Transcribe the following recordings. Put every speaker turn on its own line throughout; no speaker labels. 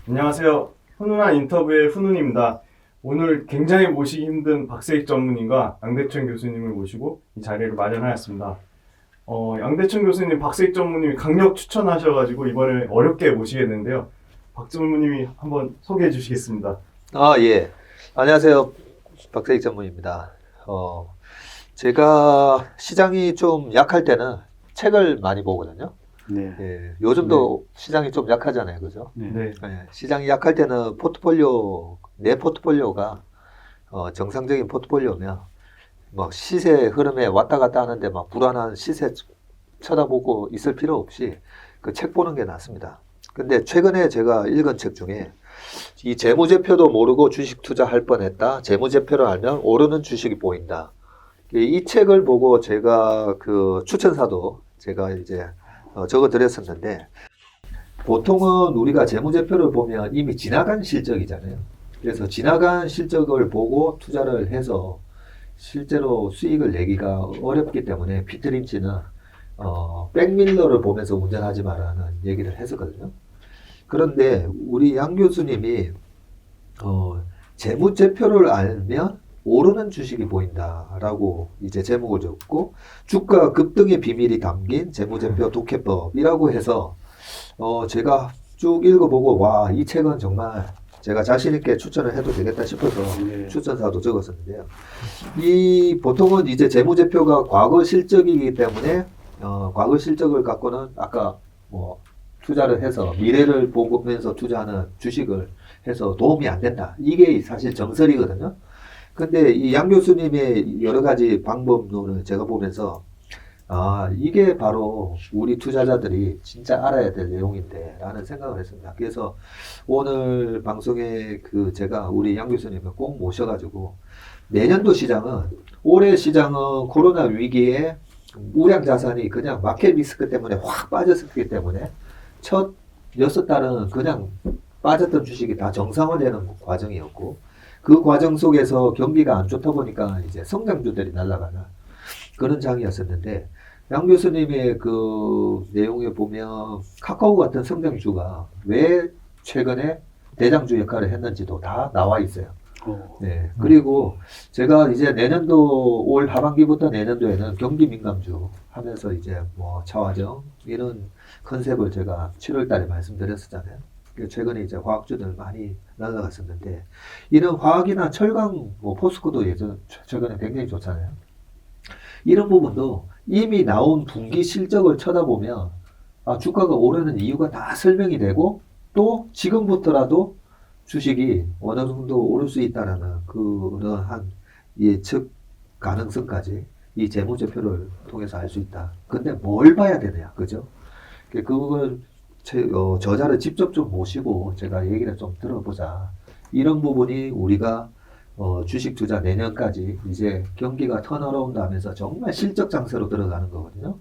안녕하세요. 훈훈한 인터뷰의 훈훈입니다. 오늘 굉장히 모시기 힘든 박세익 전문인과 양대천 교수님을 모시고 이 자리를 마련하였습니다. 양대천 교수님, 박세익 전문님이 강력 추천하셔가지고 이번에 어렵게 모시겠는데요. 박 전문님이 한번 소개해 주시겠습니다.
예. 안녕하세요. 박세익 전문입니다. 제가 시장이 좀 약할 때는 책을 많이 보거든요.
네.
예, 요즘도 시장이 좀 약하잖아요. 그죠?
네.
예, 시장이 약할 때는 내 포트폴리오가 정상적인 포트폴리오면 막 시세 흐름에 왔다 갔다 하는데 막 불안한 시세 쳐다보고 있을 필요 없이 그 책 보는 게 낫습니다. 근데 최근에 제가 읽은 책 중에 이 재무제표도 모르고 주식 투자할 뻔했다. 재무제표를 알면 오르는 주식이 보인다. 이 책을 보고 제가 그 추천사도 제가 이제 적어 드렸었는데, 보통은 우리가 재무제표를 보면 이미 지나간 실적이잖아요. 그래서 지나간 실적을 보고 투자를 해서 실제로 수익을 내기가 어렵기 때문에 피트 린치는 백밀러를 보면서 운전하지 마라는 얘기를 했었거든요. 그런데 우리 양 교수님이 재무제표를 알면 오르는 주식이 보인다라고 이제 제목을 줬고, 주가 급등의 비밀이 담긴 재무제표 독해법이라고 해서 제가 쭉 읽어보고 와, 이 책은 정말 제가 자신 있게 추천을 해도 되겠다 싶어서
네.
추천사도 적었었는데요. 이 보통은 이제 재무제표가 과거 실적이기 때문에 과거 실적을 갖고는 아까 뭐 투자를 해서 미래를 보면서 투자하는 주식을 해서 도움이 안 된다. 이게 사실 정설이거든요. 근데 이 양 교수님의 여러 가지 방법론을 제가 보면서 이게 바로 우리 투자자들이 진짜 알아야 될 내용인데 라는 생각을 했습니다. 그래서 오늘 방송에 제가 우리 양 교수님을 꼭 모셔가지고, 내년도 시장은, 올해 시장은 코로나 위기에 우량 자산이 그냥 마켓 리스크 때문에 확 빠졌기 때문에 첫 6달은 그냥 빠졌던 주식이 다 정상화되는 과정이었고, 그 과정 속에서 경기가 안 좋다 보니까 이제 성장주들이 날아가는 그런 장이었었는데, 양 교수님의 그 내용에 보면 카카오 같은 성장주가 왜 최근에 대장주 역할을 했는지도 다 나와 있어요. 네. 그리고 제가 이제 내년도, 올 하반기부터 내년도에는 경기 민감주 하면서 이제 뭐 차화정 이런 컨셉을 제가 7월 달에 말씀드렸었잖아요. 최근에 이제 화학주들 많이 날아갔었는데, 이런 화학이나 철강, 뭐 포스코도 최근에 굉장히 좋잖아요. 이런 부분도 이미 나온 분기 실적을 쳐다보면 주가가 오르는 이유가 다 설명이 되고, 또 지금부터라도 주식이 어느 정도 오를 수 있다라는 그러한 예측 가능성까지 이 재무제표를 통해서 알 수 있다. 근데 뭘 봐야 되냐, 그죠? 그걸 저자를 직접 좀 모시고 제가 얘기를 좀 들어보자. 이런 부분이 우리가 주식 투자 내년까지 이제 경기가 턴어라운드 하면서 정말 실적 장세로 들어가는 거거든요.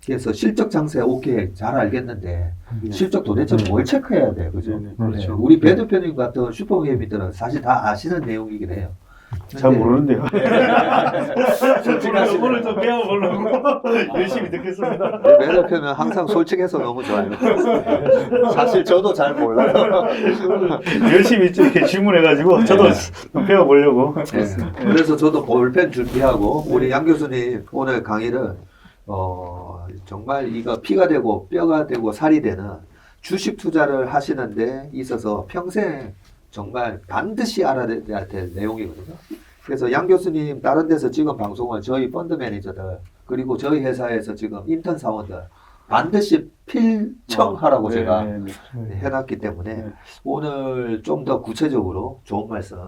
그래서 실적 장세 오케이 잘 알겠는데 실적 도대체 뭘 체크해야 돼요, 그죠?
네, 그렇죠.
네, 우리 배 대표님 같은 슈퍼매미들은 사실 다 아시는 내용이긴 해요.
잘 모르는데요.
솔직하시네요.
오늘 좀 배워보려고 열심히 듣겠습니다.
배 대표는 항상 솔직해서 너무 좋아요. 사실 저도 잘 몰라요.
열심히 좀 이렇게 질문해가지고 저도 좀 배워보려고.
네. 그래서 저도 볼펜 준비하고 우리 양 교수님 오늘 강의를 정말 이거 피가 되고 뼈가 되고 살이 되는 주식 투자를 하시는데 있어서 평생 정말 반드시 알아야 될 내용이거든요. 그래서 양 교수님 다른 데서 지금 방송을 저희 펀드 매니저들 그리고 저희 회사에서 지금 인턴 사원들 반드시 필청하라고 제가 해놨기 때문에
네.
오늘 좀 더 구체적으로 좋은 말씀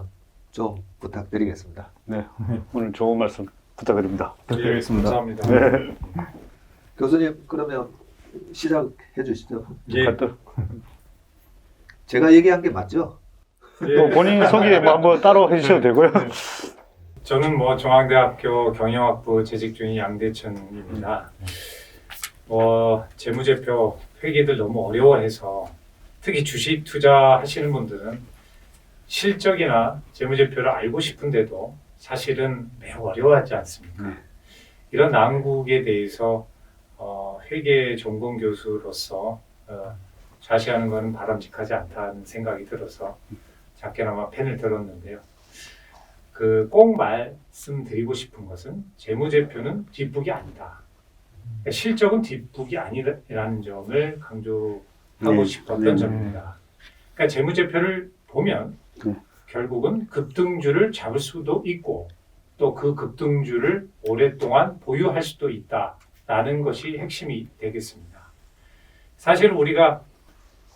좀 부탁드리겠습니다.
네, 오늘 좋은 말씀 부탁드립니다.
부탁드리겠습니다.
감사합니다.
네.
교수님 그러면 시작해 주시죠.
예.
제가 얘기한 게 맞죠?
또 본인 소개 뭐 한번 따로 해주셔도 되고요.
저는 뭐 중앙대학교 경영학부 재직 중인 양대천입니다. 재무제표 회계들 너무 어려워해서 특히 주식 투자하시는 분들은 실적이나 재무제표를 알고 싶은데도 사실은 매우 어려워하지 않습니까? 이런 난국에 대해서 회계 전공 교수로서 좌시하는 것은 바람직하지 않다는 생각이 들어서 작게나마 펜을 들었는데요. 꼭 말씀드리고 싶은 것은 재무제표는 뒷북이 아니다. 그러니까 실적은 뒷북이 아니라는 점을 강조하고
네.
싶었던
네.
점입니다. 그러니까 재무제표를 보면
네.
결국은 급등주를 잡을 수도 있고 또 그 급등주를 오랫동안 보유할 수도 있다라는 것이 핵심이 되겠습니다. 사실 우리가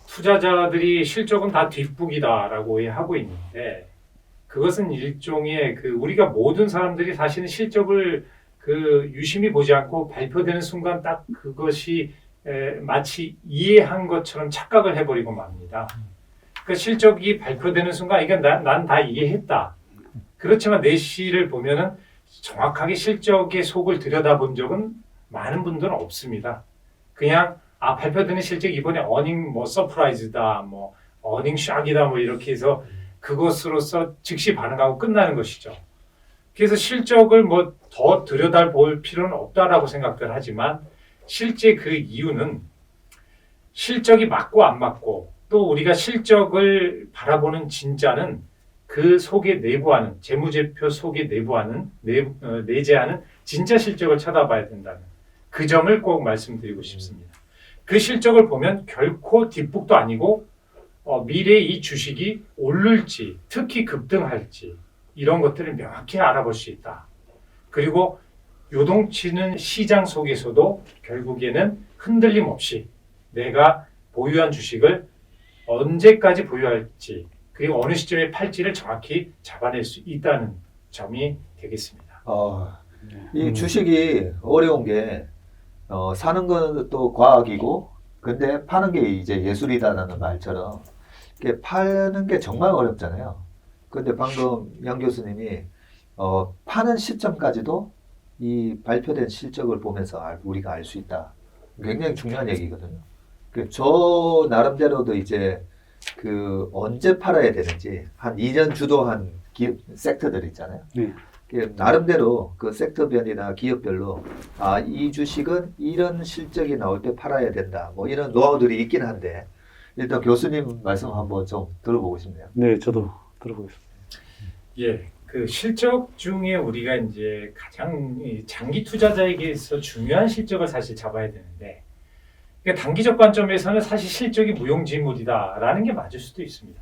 투자자들이 실적은 다 뒷북이다라고 하고 있는데 그것은 일종의 우리가 모든 사람들이 사실은 실적을 유심히 보지 않고 발표되는 순간 딱 그것이 마치 이해한 것처럼 착각을 해버리고 맙니다. 그 실적이 발표되는 순간 이건 난 다 이해했다. 그렇지만 내시를 보면은 정확하게 실적의 속을 들여다본 적은 많은 분들은 없습니다. 그냥 발표되는 실적 이번에 어닝 서프라이즈다, 어닝 샥이다 이렇게 해서 그것으로서 즉시 반응하고 끝나는 것이죠. 그래서 실적을 더 들여다볼 필요는 없다라고 생각들 하지만 실제 그 이유는 실적이 맞고 안 맞고 또 우리가 실적을 바라보는 진짜는 그 속에 내부하는 재무제표 속에 내재하는 진짜 실적을 찾아봐야 된다는 그 점을 꼭 말씀드리고 싶습니다. 그 실적을 보면 결코 뒷북도 아니고 미래에 이 주식이 오를지 특히 급등할지 이런 것들을 명확히 알아볼 수 있다. 그리고 요동치는 시장 속에서도 결국에는 흔들림 없이 내가 보유한 주식을 언제까지 보유할지 그리고 어느 시점에 팔지를 정확히 잡아낼 수 있다는 점이 되겠습니다.
이 주식이 어려운 게 사는 건 또 과학이고 근데 파는 게 이제 예술이다라는 말처럼 이게 파는 게 정말 어렵잖아요. 근데 방금 양 교수님이 파는 시점까지도 이 발표된 실적을 보면서 우리가 알 수 있다. 굉장히 중요한 얘기거든요. 저 나름대로도 이제 언제 팔아야 되는지 한 2년 주도한 기업 섹터들 있잖아요.
네.
나름대로 그 섹터별이나 기업별로 이 주식은 이런 실적이 나올 때 팔아야 된다. 이런 노하우들이 있긴 한데 일단 교수님 말씀 한번 좀 들어보고 싶네요.
네, 저도 들어보겠습니다.
예, 실적 중에 우리가 이제 가장 장기 투자자에게서 중요한 실적을 사실 잡아야 되는데 그러니까 단기적 관점에서는 사실 실적이 무용지물이다라는 게 맞을 수도 있습니다.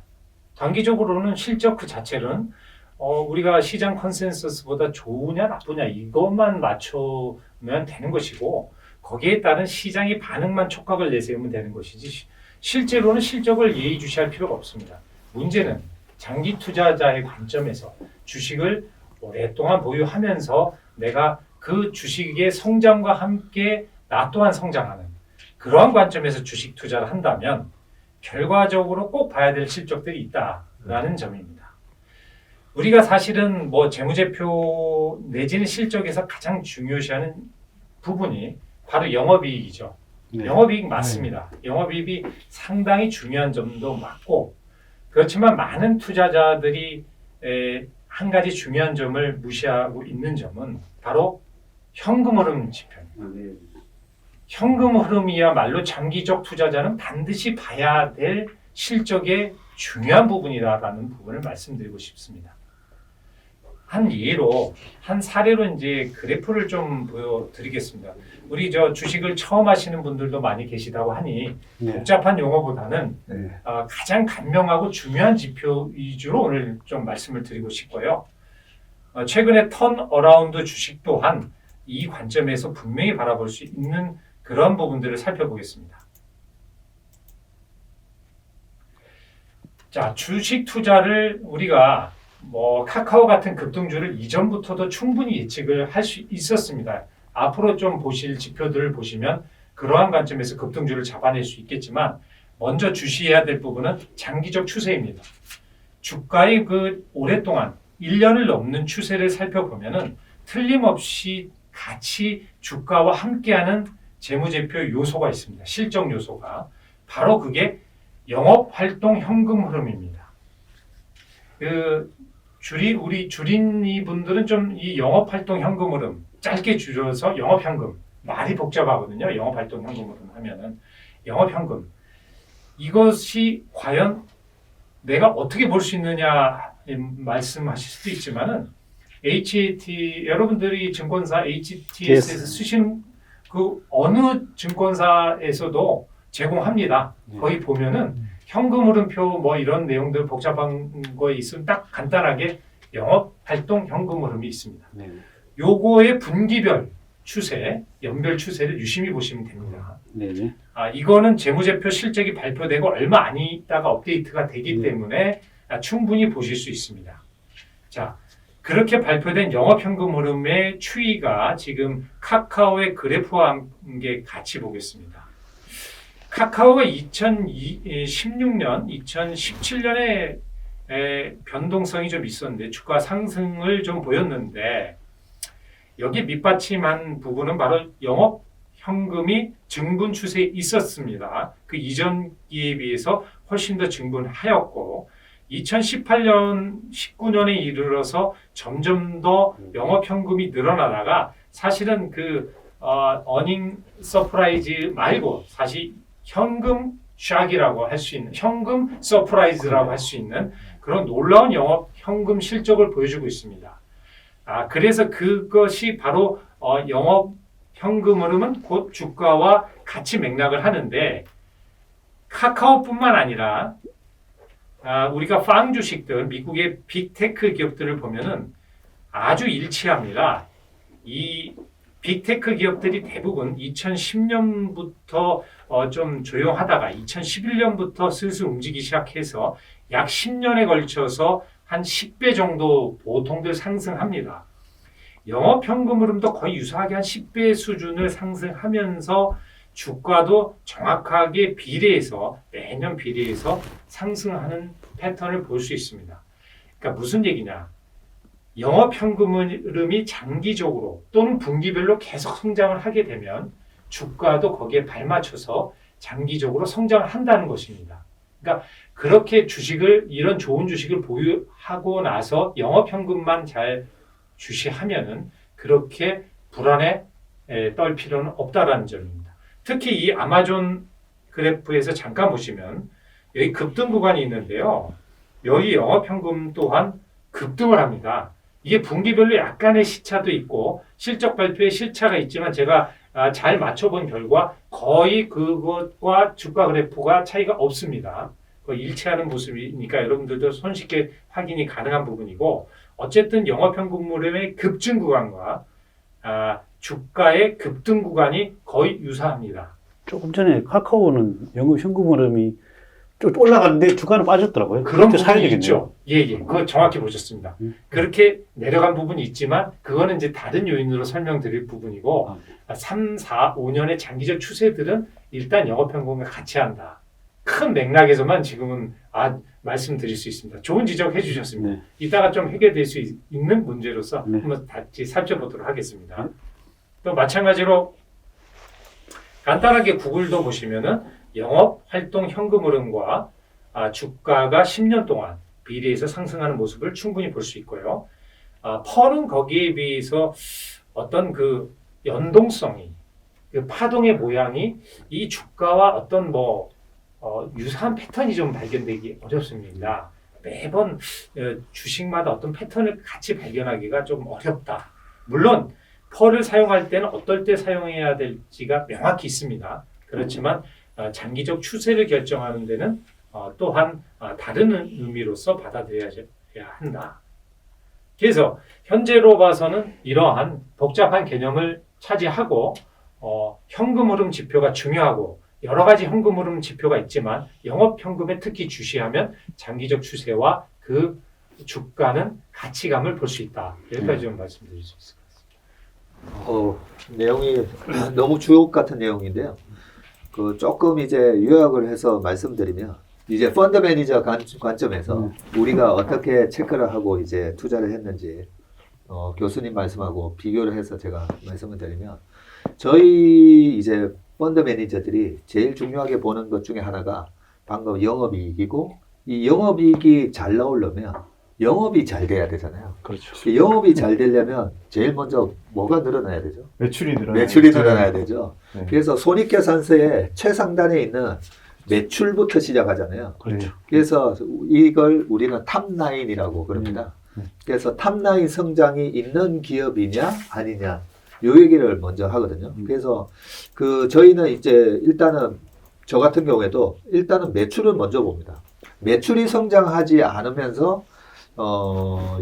단기적으로는 실적 그 자체는 우리가 시장 컨센서스보다 좋으냐 나쁘냐 이것만 맞추면 되는 것이고 거기에 따른 시장의 반응만 촉각을 내세우면 되는 것이지 실제로는 실적을 예의주시할 필요가 없습니다. 문제는 장기 투자자의 관점에서 주식을 오랫동안 보유하면서 내가 그 주식의 성장과 함께 나 또한 성장하는 그러한 관점에서 주식 투자를 한다면 결과적으로 꼭 봐야 될 실적들이 있다라는 점입니다. 우리가 사실은 재무제표 내지는 실적에서 가장 중요시하는 부분이 바로 영업이익이죠.
네.
영업이익 맞습니다. 영업이익이 상당히 중요한 점도 맞고 그렇지만 많은 투자자들이 한 가지 중요한 점을 무시하고 있는 점은 바로 현금 흐름 지표입니다. 현금 흐름이야말로 장기적 투자자는 반드시 봐야 될 실적의 중요한 부분이다라는 부분을 말씀드리고 싶습니다. 한 사례로 이제 그래프를 좀 보여드리겠습니다. 우리 주식을 처음 하시는 분들도 많이 계시다고 하니
네.
복잡한 용어보다는
네.
가장 간명하고 중요한 지표 위주로 오늘 좀 말씀을 드리고 싶고요. 최근에 턴어라운드 주식 또한 이 관점에서 분명히 바라볼 수 있는 그런 부분들을 살펴보겠습니다. 자, 주식 투자를 우리가 카카오 같은 급등주를 이전부터도 충분히 예측을 할 수 있었습니다. 앞으로 좀 보실 지표들을 보시면 그러한 관점에서 급등주를 잡아낼 수 있겠지만 먼저 주시해야 될 부분은 장기적 추세입니다. 주가의 오랫동안 1년을 넘는 추세를 살펴보면은 틀림없이 같이 주가와 함께하는 재무제표 요소가 있습니다. 실적 요소가. 바로 그게 영업활동 현금 흐름입니다. 우리 주린이 분들은 좀 이 영업활동 현금 흐름, 짧게 줄여서 영업현금, 말이 복잡하거든요. 영업활동 현금 흐름 하면은 영업현금. 이것이 과연 내가 어떻게 볼 수 있느냐 말씀하실 수도 있지만은 HAT 여러분들이 증권사 HTS에서 쓰시는 그 어느 증권사에서도 제공합니다. 거기 보면은 현금 흐름표 뭐 이런 내용들 복잡한 거에 있으면 딱 간단하게 영업 활동 현금 흐름이 있습니다.
네.
요거의 분기별 추세, 연별 추세를 유심히 보시면 됩니다.
네네.
이거는 재무제표 실적이 발표되고 얼마 안 있다가 업데이트가 되기 때문에 충분히 보실 수 있습니다. 자, 그렇게 발표된 영업현금 흐름의 추이가 지금 카카오의 그래프와 함께 같이 보겠습니다. 카카오가 2016년, 2017년에 변동성이 좀 있었는데 주가 상승을 좀 보였는데 여기 밑받침한 부분은 바로 영업 현금이 증분 추세에 있었습니다. 그 이전기에 비해서 훨씬 더 증분하였고 2018년, 19년에 이르러서 점점 더 영업 현금이 늘어나다가 사실은 그 어닝 서프라이즈 말고 사실 현금 샥이라고 할 수 있는 현금 서프라이즈라고 할 수 있는 그런 놀라운 영업 현금 실적을 보여주고 있습니다. 그래서 그것이 바로 영업 현금 흐름은 곧 주가와 같이 맥락을 하는데 카카오뿐만 아니라 우리가 팡 주식들 미국의 빅테크 기업들을 보면은 아주 일치합니다. 이 빅테크 기업들이 대부분 2010년부터 좀 조용하다가 2011년부터 슬슬 움직이기 시작해서 약 10년에 걸쳐서 한 10배 정도 보통들 상승합니다. 영업 현금 흐름도 거의 유사하게 한 10배 수준을 상승하면서 주가도 정확하게 매년 비례해서 상승하는 패턴을 볼 수 있습니다. 그러니까 무슨 얘기냐? 영업 현금 흐름이 장기적으로 또는 분기별로 계속 성장을 하게 되면 주가도 거기에 발맞춰서 장기적으로 성장을 한다는 것입니다. 그러니까 그렇게 이런 좋은 주식을 보유하고 나서 영업 현금만 잘 주시하면은 그렇게 불안에 떨 필요는 없다라는 점입니다. 특히 이 아마존 그래프에서 잠깐 보시면 여기 급등 구간이 있는데요. 여기 영업 현금 또한 급등을 합니다. 이게 분기별로 약간의 시차도 있고 실적 발표에 실차가 있지만 제가 잘 맞춰본 결과 거의 그것과 주가 그래프가 차이가 없습니다. 거의 일치하는 모습이니까 여러분들도 손쉽게 확인이 가능한 부분이고 어쨌든 영업현금 흐름의 급증 구간과 주가의 급등 구간이 거의 유사합니다.
조금 전에 카카오는 영업 현금 흐름이 좀 올라갔는데 주가는 빠졌더라고요.
그런 부분이
사야겠네요.
있죠. 예. 그거 정확히 보셨습니다. 그렇게 내려간 부분이 있지만 그거는 이제 다른 요인으로 설명드릴 부분이고 3, 4, 5년의 장기적 추세들은 일단 영업현금과 같이 한다. 큰 맥락에서만 지금은 말씀드릴 수 있습니다. 좋은 지적해 주셨습니다.
네.
이따가 좀 해결될 수 있는 문제로서
네.
한번 다시 살펴보도록 하겠습니다. 또 마찬가지로 간단하게 구글도 보시면은 영업 활동 현금 흐름과 주가가 10년 동안 비례해서 상승하는 모습을 충분히 볼 수 있고요. 펄은 거기에 비해서 어떤 그 연동성이 그 파동의 모양이 이 주가와 어떤 유사한 패턴이 좀 발견되기 어렵습니다. 매번 주식마다 어떤 패턴을 같이 발견하기가 좀 어렵다. 물론 펄을 사용할 때는 어떨 때 사용해야 될지가 명확히 있습니다. 그렇지만 장기적 추세를 결정하는 데는 또한 다른 의미로서 받아들여야 한다. 그래서 현재로 봐서는 이러한 복잡한 개념을 차지하고 현금 흐름 지표가 중요하고 여러 가지 현금 흐름 지표가 있지만 영업 현금에 특히 주시하면 장기적 추세와 그 주가는 가치감을 볼 수 있다. 여기까지 좀 말씀드릴 수 있을 것 같습니다.
내용이 너무 주옥 같은 내용인데요. 그 조금 이제 요약을 해서 말씀드리면 이제 펀드 매니저 관점에서 우리가 어떻게 체크를 하고 이제 투자를 했는지 교수님 말씀하고 비교를 해서 제가 말씀을 드리면 저희 이제 펀드 매니저들이 제일 중요하게 보는 것 중에 하나가 방금 영업이익이고 이 영업이익이 잘 나오려면 영업이 잘 돼야 되잖아요.
그렇죠.
영업이 잘 되려면 제일 먼저 뭐가 늘어나야 되죠?
매출이 늘어나야
매출이 늘어나야 되죠.
네.
그래서 손익계산서의 최상단에 있는 매출부터 시작하잖아요.
그렇죠.
그래서 이걸 우리는 탑라인이라고 그럽니다. 그래서 탑라인 성장이 있는 기업이냐 아니냐 요 얘기를 먼저 하거든요. 그래서 저희는 이제 일단은 저 같은 경우에도 일단은 매출을 먼저 봅니다. 매출이 성장하지 않으면서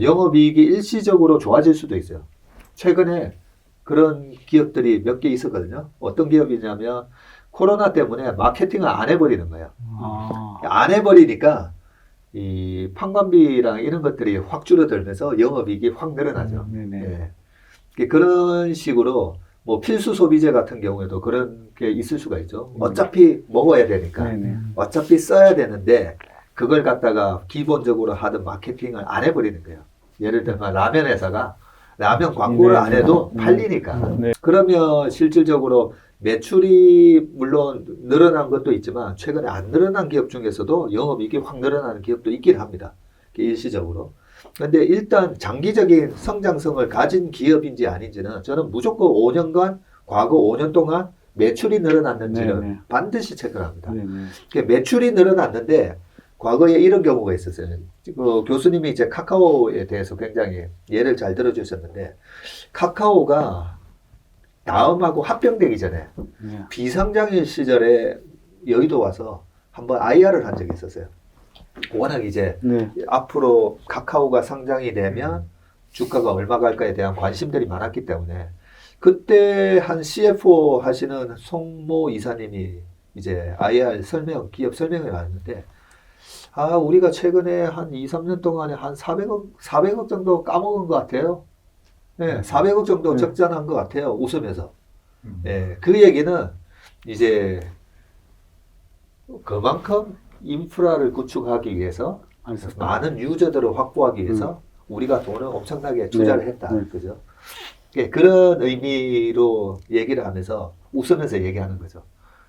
영업이익이 일시적으로 좋아질 수도 있어요. 최근에 그런 기업들이 몇 개 있었거든요. 어떤 기업이냐면 코로나 때문에 마케팅을 안 해버리는 거예요.
아,
안 해버리니까 이 판관비랑 이런 것들이 확 줄어들면서 영업이익이 확 늘어나죠.
네네.
예. 그런 식으로 뭐 필수 소비재 같은 경우에도 그런 게 있을 수가 있죠. 어차피 먹어야 되니까.
네네.
어차피 써야 되는데 그걸 갖다가 기본적으로 하던 마케팅을 안 해버리는 거예요. 예를 들면 라면 회사가 라면 광고를 안 해도 팔리니까.
네.
그러면 실질적으로 매출이 물론 늘어난 것도 있지만 최근에 안 늘어난 기업 중에서도 영업이익이 확 늘어나는 기업도 있긴 합니다. 일시적으로. 근데 일단 장기적인 성장성을 가진 기업인지 아닌지는 저는 무조건 5년간 과거 5년 동안 매출이 늘어났는지를
네네.
반드시 체크를 합니다.
네네.
매출이 늘어났는데 과거에 이런 경우가 있었어요. 교수님이 이제 카카오에 대해서 굉장히 예를 잘 들어주셨는데 카카오가 다음하고 합병되기 전에
네.
비상장일 시절에 여의도 와서 한번 IR을 한 적이 있었어요. 워낙 이제
네.
앞으로 카카오가 상장이 되면 주가가 얼마 갈까에 대한 관심들이 많았기 때문에 그때 한 CFO 하시는 송모 이사님이 이제 IR 기업 설명을 하는데 우리가 최근에 한 2, 3년 동안에 한 400억 정도 까먹은 것 같아요. 네, 400억 정도
네.
적자난 것 같아요. 웃으면서. 네, 그 얘기는 이제 그만큼 인프라를 구축하기 위해서
알겠습니다.
많은 유저들을 확보하기 위해서 우리가 돈을 엄청나게 투자를
네.
했다.
네.
그죠? 예, 그런 의미로 얘기를 하면서 웃으면서 얘기하는 거죠.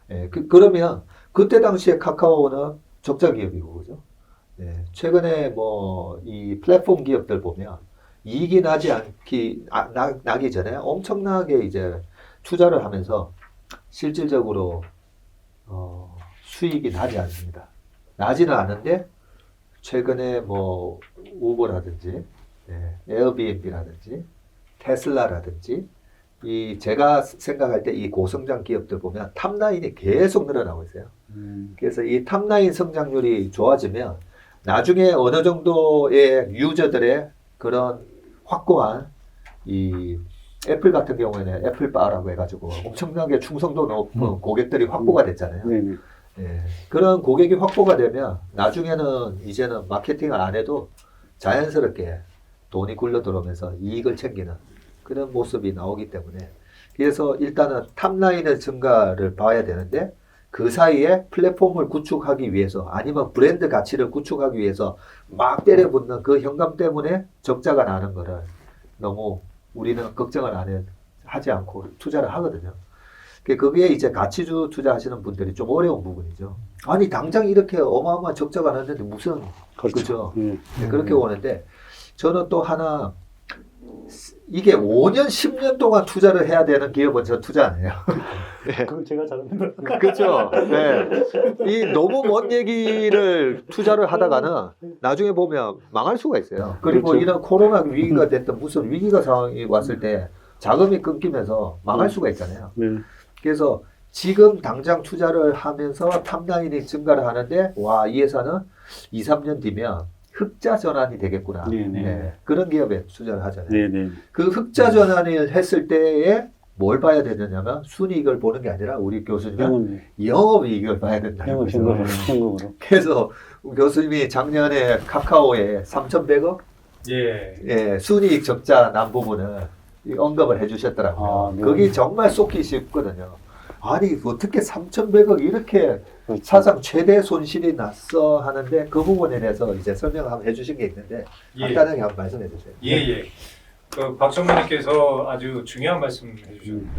예, 그러면 그때 당시에 카카오는 적자 기업이고, 그죠? 예, 최근에 뭐 이 플랫폼 기업들 보면 이익이 나기 전에 엄청나게 이제 투자를 하면서 실질적으로 수익이 나지 않습니다. 나지는 않은데 최근에 뭐 우버라든지 에어비앤비라든지 테슬라라든지 제가 생각할 때 이 고성장 기업들 보면 탑라인이 계속 늘어나고 있어요. 그래서 이 탑라인 성장률이 좋아지면 나중에 어느 정도의 유저들의 그런 확고한 이 애플 같은 경우에는 애플바라고 해가지고 엄청나게 충성도 높은 고객들이 확보가 됐잖아요.
네네.
예, 그런 고객이 확보가 되면 나중에는 이제는 마케팅을 안 해도 자연스럽게 돈이 굴러 들어오면서 이익을 챙기는 그런 모습이 나오기 때문에 그래서 일단은 탑라인의 증가를 봐야 되는데 그 사이에 플랫폼을 구축하기 위해서 아니면 브랜드 가치를 구축하기 위해서 막 때려붙는 그 현감 때문에 적자가 나는 거를 너무 우리는 걱정을 하지 않고 투자를 하거든요. 그게 이제 가치주 투자하시는 분들이 좀 어려운 부분이죠. 아니 당장 이렇게 어마어마한 적자가 났는데 무슨 그렇죠.
예.
네, 그렇게 오는데 저는 또 하나 이게 5년 10년 동안 투자를 해야 되는 기업은 저 투자 안 해요.
그건 제가 잘하는
그렇죠. 네. 이 너무 먼 얘기를 투자를 하다가는 나중에 보면 망할 수가 있어요. 그리고
그렇죠.
이런 코로나 위기가 됐던 무슨 위기가 상황이 왔을 때 자금이 끊기면서 망할 수가 있잖아요.
네.
그래서 지금 당장 투자를 하면서 탑라인이 증가를 하는데 이 회사는 2, 3년 뒤면 흑자 전환이 되겠구나.
네네.
네, 그런 기업에 투자를 하잖아요.
네네.
그 흑자 전환을 했을 때에 뭘 봐야 되느냐면 순이익을 보는 게 아니라 우리 교수님은 영업이익을 봐야 된다는
영업
거죠.
현금으로.
그래서 교수님이 작년에 카카오에 3,100억
예.
순이익 적자 난 부분을 언급을 해주셨더라고요.
네.
거기 정말 쏟기 쉽거든요. 아니 어떻게 3,100억 이렇게
그렇죠.
사상 최대 손실이 났어 하는데 그 부분에 대해서 이제 설명을 한번 해주신 게 있는데 간단하게 한번 말씀해 주세요.
예. 그 박 전무님께서 아주 중요한 말씀 해주셨는데